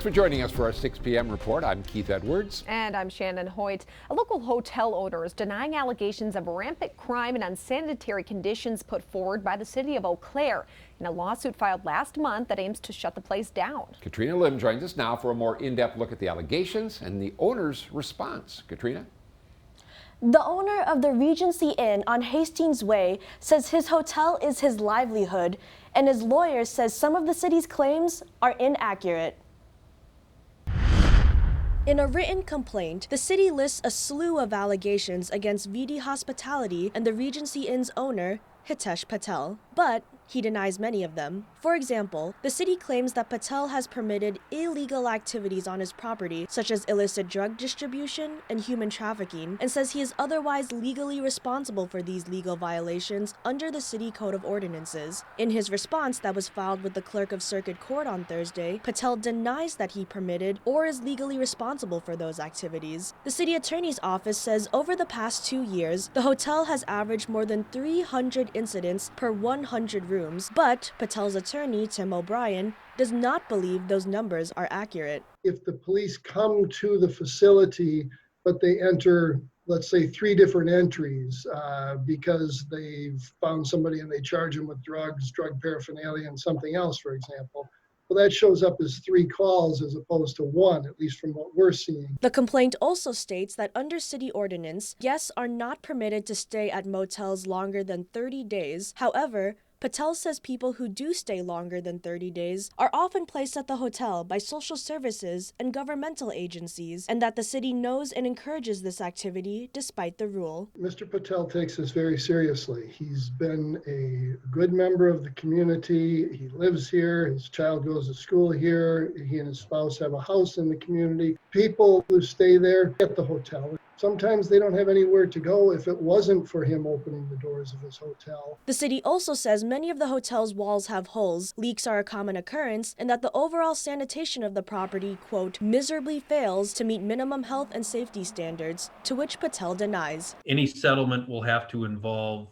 Thanks for joining us for our 6 p.m. report. I'm Keith Edwards. And I'm Shannon Hoyt. A local hotel owner is denying allegations of rampant crime and unsanitary conditions put forward by the city of Eau Claire in a lawsuit filed last month that aims to shut the place down. Katrina Lim joins us now for a more in-depth look at the allegations and the owner's response. Katrina? The owner of the Regency Inn on Hastings Way says his hotel is his livelihood, and his lawyer says some of the city's claims are inaccurate. In a written complaint, the city lists a slew of allegations against VD Hospitality and the Regency Inn's owner, Hitesh Patel, but he denies many of them. For example, the city claims that Patel has permitted illegal activities on his property, such as illicit drug distribution and human trafficking, and says he is otherwise legally responsible for these legal violations under the City Code of Ordinances. In his response that was filed with the Clerk of Circuit Court on Thursday, Patel denies that he permitted or is legally responsible for those activities. The city attorney's office says over the past 2 years, the hotel has averaged more than 300 incidents per 100 rooms, but Patel's attorney, Tim O'Brien, does not believe those numbers are accurate. If the police come to the facility, but they enter, let's say, 3 different entries because they've found somebody and they charge them with drugs, drug paraphernalia, and something else, for example, well, that shows up as 3 calls as opposed to 1, at least from what we're seeing. The complaint also states that under city ordinance, guests are not permitted to stay at motels longer than 30 days. However, Patel says people who do stay longer than 30 days are often placed at the hotel by social services and governmental agencies, and that the city knows and encourages this activity despite the rule. Mr. Patel takes this very seriously. He's been a good member of the community. He lives here. His child goes to school here. He and his spouse have a house in the community. People who stay there at the hotel, sometimes they don't have anywhere to go if it wasn't for him opening the doors of his hotel. The city also says many of the hotel's walls have holes, leaks are a common occurrence, and that the overall sanitation of the property, quote, miserably fails to meet minimum health and safety standards, to which Patel denies. Any settlement will have to involve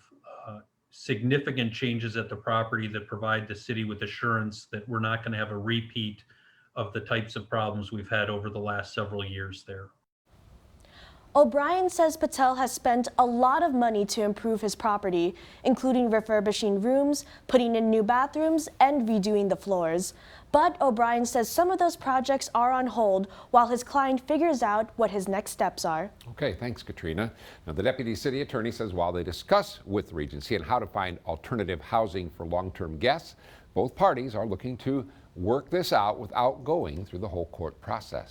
significant changes at the property that provide the city with assurance that we're not going to have a repeat of the types of problems we've had over the last several years there. O'Brien says Patel has spent a lot of money to improve his property, including refurbishing rooms, putting in new bathrooms, and redoing the floors. But O'Brien says some of those projects are on hold while his client figures out what his next steps are. Okay, thanks, Katrina. Now, the deputy city attorney says while they discuss with Regency and how to find alternative housing for long-term guests, both parties are looking to work this out without going through the whole court process.